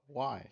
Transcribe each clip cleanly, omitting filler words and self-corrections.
Why?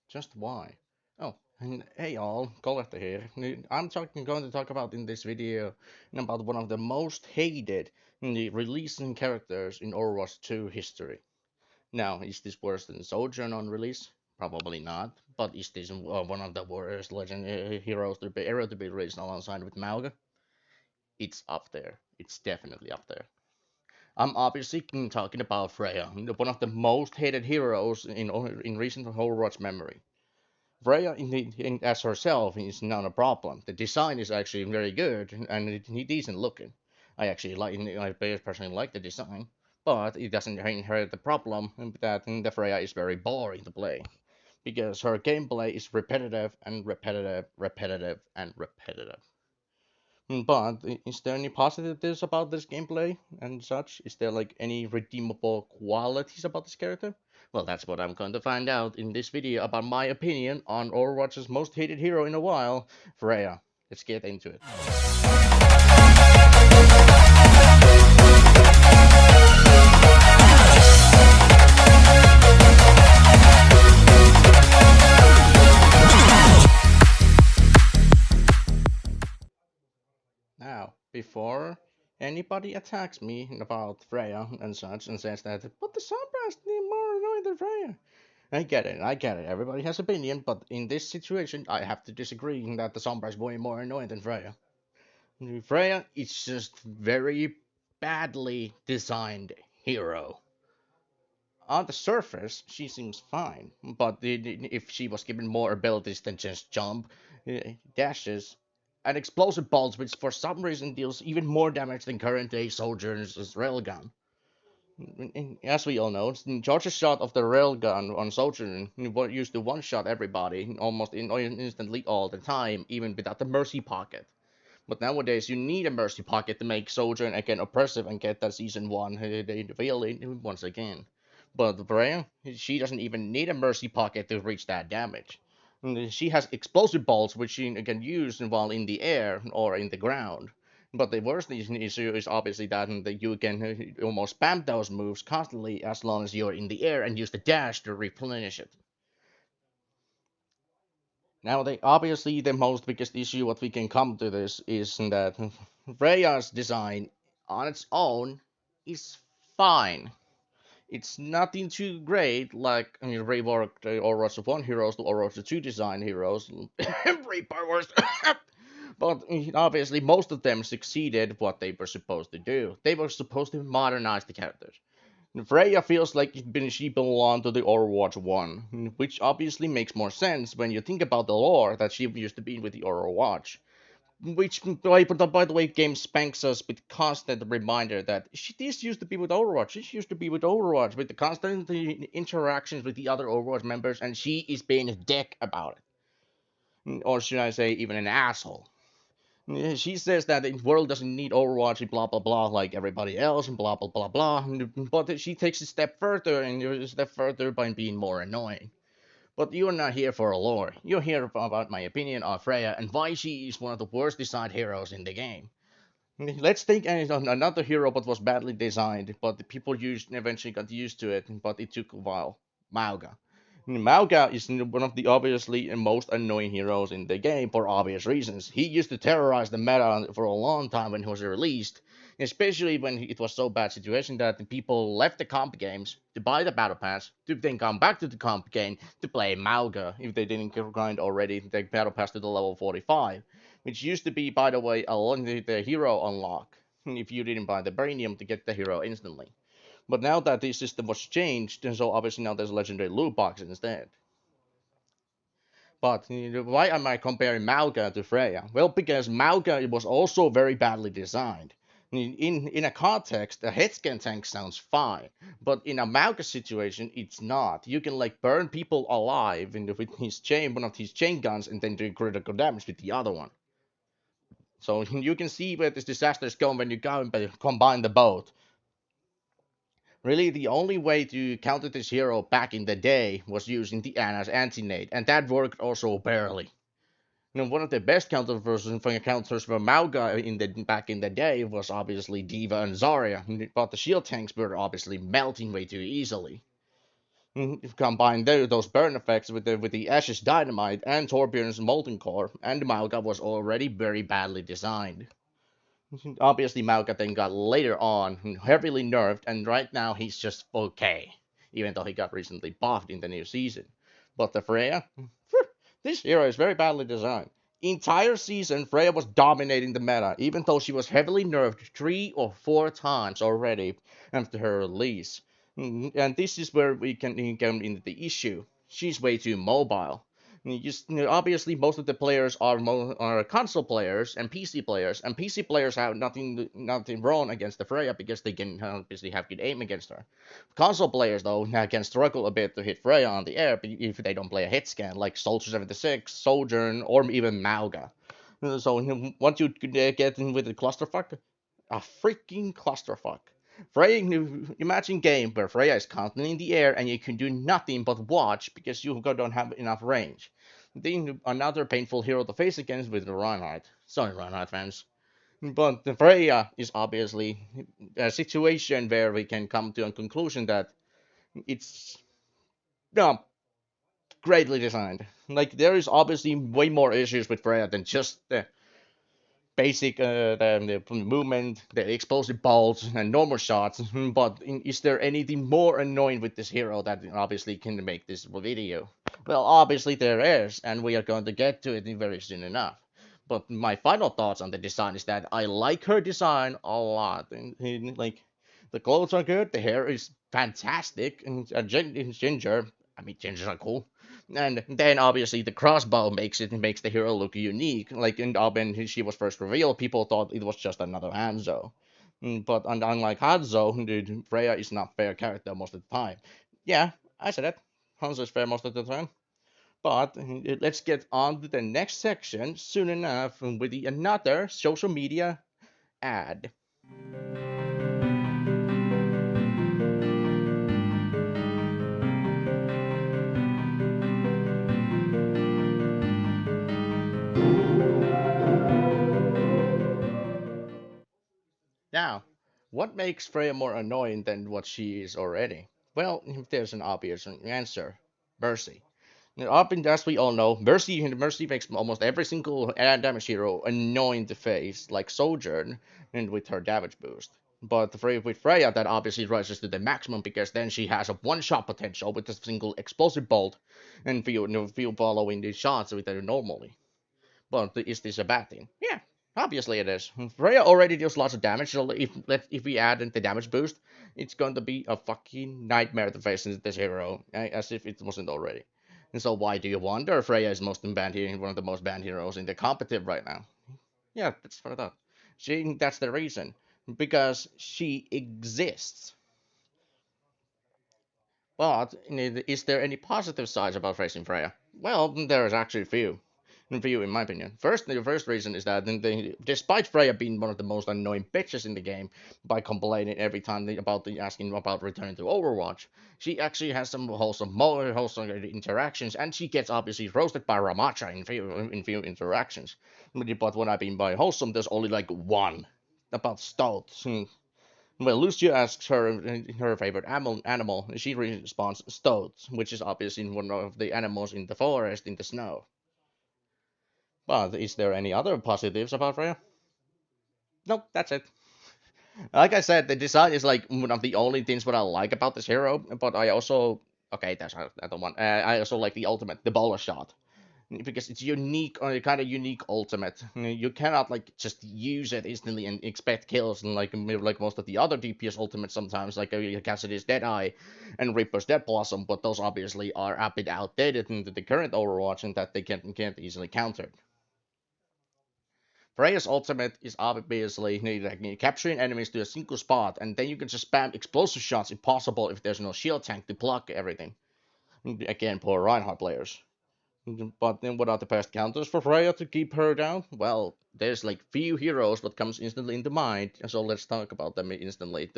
Just why? Oh, and hey all, Colette here. Going to talk about in this video about one of the most hated releasing characters in Overwatch 2 history. Now, is this worse than Sojourn on release? Probably not. But is this one of the worst legend heroes to be ever to be released alongside with Mauga? It's up there. It's definitely up there. I'm obviously talking about Freya, one of the most hated heroes in recent Overwatch memory. Freya, as herself, is not a problem. The design is actually very good and decent looking. I personally like the design, but it doesn't inherit the problem that the Freya is very boring to play because her gameplay is repetitive and repetitive, repetitive and repetitive. But is there any positives about this gameplay and such? Is there like any redeemable qualities about this character? Well, that's what I'm going to find out in this video about my opinion on Overwatch's most hated hero in a while, Freya. Let's get into it. Now, before anybody attacks me about Freya and such and says that, but the Sunburst need more annoying than Freya. I get it. Everybody has opinion, but in this situation, I have to disagree that the Sombra is way more annoying than Freya. Freya is just very badly designed hero. On the surface, she seems fine, but if she was given more abilities than just jump, dashes, and explosive bolts, which for some reason deals even more damage than current day Soldier's railgun. As we all know, George's shot of the railgun on Soldier used to one-shot everybody almost instantly all the time, even without the mercy pocket. But nowadays, you need a mercy pocket to make Soldier again oppressive and get that season one villain once again. But Freya, she doesn't even need a mercy pocket to reach that damage. She has explosive bolts which she can use while in the air or in the ground. But the worst issue is obviously that you can almost spam those moves constantly as long as you're in the air and use the dash to replenish it. Now, obviously the most biggest issue what we can come to this is that Freya's design on its own is fine. It's nothing too great like reworked Overwatch 1 heroes to Overwatch 2 design heroes. Repowers. But obviously most of them succeeded what they were supposed to do. They were supposed to modernize the characters. Freya feels like she belonged to the Overwatch 1, which obviously makes more sense when you think about the lore that she used to be with the Overwatch. Which, by the way, game spanks us with constant reminder that she this used to be with Overwatch. She used to be with Overwatch with the constant interactions with the other Overwatch members, and she is being a dick about it, or should I say, even an asshole. She says that the world doesn't need Overwatch and blah blah blah like everybody else and blah blah blah blah. But she takes a step further and a step further by being more annoying. But you're not here for a lore. You're here about my opinion on Freya and why she is one of the worst designed heroes in the game. Let's take another hero but was badly designed, but the people eventually got used to it, but it took a while. Mauga. Mauga is one of the obviously most annoying heroes in the game for obvious reasons. He used to terrorize the meta for a long time when he was released, especially when it was so bad situation that the people left the comp games to buy the battle pass to then come back to the comp game to play Mauga if they didn't grind already the battle pass to the level 45, which used to be, by the way, the hero unlock if you didn't buy the Brainium to get the hero instantly. But now that the system was changed, and so obviously now there's a legendary loot box instead. But why am I comparing Mauga to Freya? Well, because Mauga was also very badly designed. In a context, a headscan tank sounds fine, but in a Mauga situation, it's not. You can like burn people alive with his one of his chain guns, and then do critical damage with the other one. So you can see where this disaster is going when you combine the both. Really, the only way to counter this hero back in the day was using the Anna's anti-nade, and that worked also barely. One of the best counters for Mauga back in the day was obviously Diva and Zarya, but the shield tanks were obviously melting way too easily. If combine those burn effects with the Ash's dynamite and Torbjorn's molten core, and Mauga was already very badly designed. Obviously, Mauga then got later on heavily nerfed, and right now he's just okay, even though he got recently buffed in the new season. But the Freya, this hero is very badly designed. Entire season, Freya was dominating the meta, even though she was heavily nerfed 3 or 4 times already after her release. And this is where we can come into the issue. She's way too mobile. Obviously, most of the players are console players and PC players, and PC players have nothing wrong against the Freya because they can obviously have good aim against her. Console players, though, can struggle a bit to hit Freya on the air if they don't play a hit scan, like Soldier 76, Sojourn, or even Mauga. So once you get in with the clusterfuck, a freaking clusterfuck. Freya, imagine game where Freya is constantly in the air and you can do nothing but watch because you don't have enough range. Then another painful hero to face against with the Reinhardt. Sorry, Reinhardt fans. But the Freya is obviously a situation where we can come to a conclusion that it's not greatly designed. Like there is obviously way more issues with Freya than just the basic the movement, the explosive bolts, and normal shots. But is there anything more annoying with this hero that obviously can make this video? Well, obviously there is, and we are going to get to it very soon enough. But my final thoughts on the design is that I like her design a lot. Like the clothes are good, the hair is fantastic, and Ginger. I mean, gingers are cool. And then obviously the crossbow makes the hero look unique. Like when she was first revealed, people thought it was just another Hanzo. But unlike Hanzo, dude, Freya is not fair character most of the time. Yeah, I said it. Hanzo is fair most of the time. But let's get on to the next section soon enough with another social media ad. Now, what makes Freya more annoying than what she is already? Well, there's an obvious answer: Mercy. As we all know, Mercy makes almost every single damage hero annoying to face, like Sojourn, and with her damage boost. But with Freya, that obviously rises to the maximum because then she has a one-shot potential with a single explosive bolt, and feel following these shots with her normally. But is this a bad thing? Yeah, obviously it is. Freya already deals lots of damage, so if we add in the damage boost, it's going to be a fucking nightmare to face this hero, as if it wasn't already. And so why do you wonder Freya is one of the most banned heroes in the competitive right now? Yeah, that's for that. That's the reason. Because she exists. But is there any positive sides about facing Freya? Well, there is actually few in my opinion. The first reason is that despite Freya being one of the most annoying bitches in the game by complaining every time asking about returning to Overwatch, she actually has some wholesome interactions, and she gets obviously roasted by Ramacha in few interactions. But what I mean by wholesome, there's only like one about Stout. Well, Lucio asks her favorite animal. She responds stoats, which is obviously one of the animals in the forest in the snow. But is there any other positives about Freya? Nope, that's it. Like I said, the design is like one of the only things what I like about this hero. But I also that's another one. I also like the ultimate, the bowler shot, because it's unique or kind of unique ultimate. You cannot like just use it instantly and expect kills, and like most of the other DPS ultimates sometimes, like Cassidy's Deadeye and Reaper's Dead Blossom, but those obviously are a bit outdated into the current Overwatch and that they can't easily counter. Freya's ultimate is obviously like, capturing enemies to a single spot, and then you can just spam explosive shots if possible if there's no shield tank to block everything. Again, poor Reinhardt players. But then what are the best counters for Freya to keep her down? Well, there's like few heroes that comes instantly into mind, so let's talk about them instantly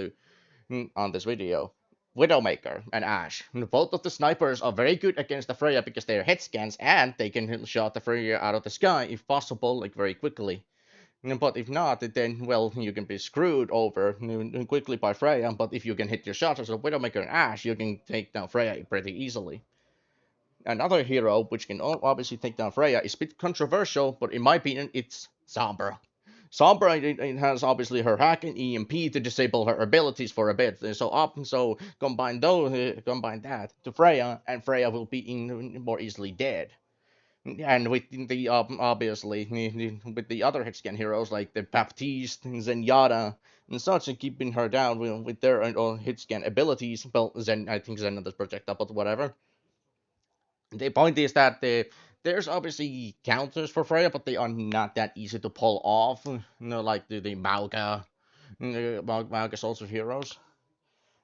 on this video. Widowmaker and Ashe. Both of the snipers are very good against the Freya because they are head scans and they can shot the Freya out of the sky if possible, like very quickly. But if not, then well, you can be screwed over quickly by Freya. But if you can hit your shots as a Widowmaker and Ashe, you can take down Freya pretty easily. Another hero which can obviously take down Freya is a bit controversial, but in my opinion, it's Sombra. Sombra it has obviously her hack and EMP to disable her abilities for a bit. So combine that to Freya, and Freya will be more easily dead. And with the obviously with the other hitscan heroes like the Baptiste, Zenyatta, and such, and keeping her down with their hitscan abilities. Well, I think Zenyatta's projectile, but whatever. The point is that there's obviously counters for Freya, but they are not that easy to pull off. Like the Mauga, Mauga Souls of Heroes.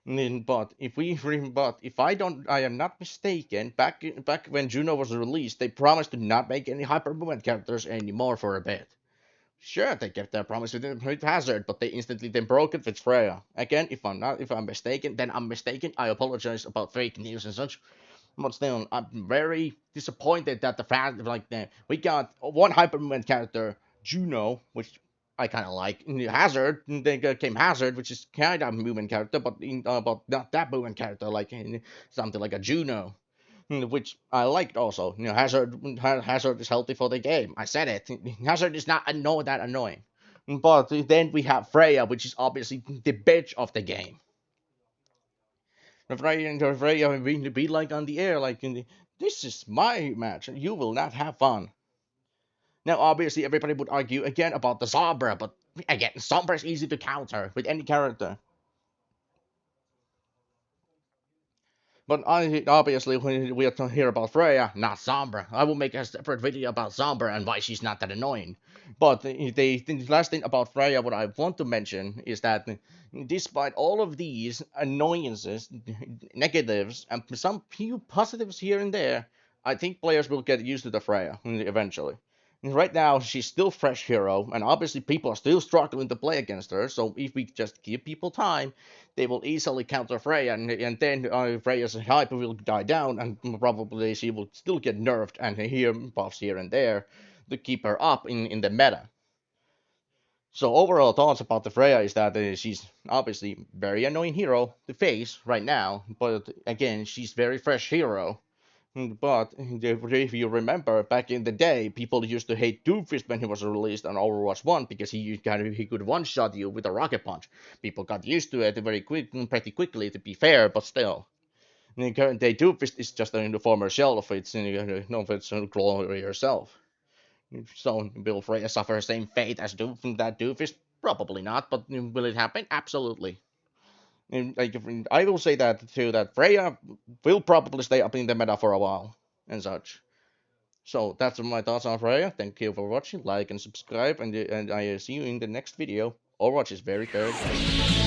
But if I am not mistaken, back when Juno was released, they promised to not make any hyper movement characters anymore for a bit. Sure, they kept their promise with Hazard, but they instantly then broke it with Freya. Again, if I'm mistaken, then I'm mistaken. I apologize about fake news and such. But still, I'm very disappointed that the fact like that we got one hyper movement character, Juno, which I kind of like. Hazard, then came Hazard, which is kind of a movement character, but not that movement character like something like a Juno, which I liked also. Hazard is healthy for the game. I said it. Hazard is not that annoying. But then we have Freya, which is obviously the bitch of the game. Freya will be like on the air, like this is my match, and you will not have fun. Now, obviously, everybody would argue again about the Sombra, but again, Sombra is easy to counter with any character. But obviously, when we are to hear about Freya, not Sombra. I will make a separate video about Sombra and why she's not that annoying. But the last thing about Freya, what I want to mention is that despite all of these annoyances, negatives, and some few positives here and there, I think players will get used to the Freya eventually. Right now, she's still fresh hero, and obviously people are still struggling to play against her. So if we just give people time, they will easily counter Freya, and then Freya's hype will die down, and probably she will still get nerfed and here buffs here and there to keep her up in the meta. So overall thoughts about the Freya is that she's obviously very annoying hero to face right now, but again she's very fresh hero. But if you remember back in the day, people used to hate Doomfist when he was released on Overwatch 1 because he could one shot you with a rocket punch. People got used to it pretty quickly, to be fair, but still. In the current day, Doomfist is just the former shell of its glory herself. So will Freya suffer the same fate as Doomfist? Probably not, but will it happen? Absolutely. And I will say that too, that Freya will probably stay up in the meta for a while and such. So that's my thoughts on Freya. Thank you for watching, like and subscribe, and I see you in the next video. Overwatch is very, very good.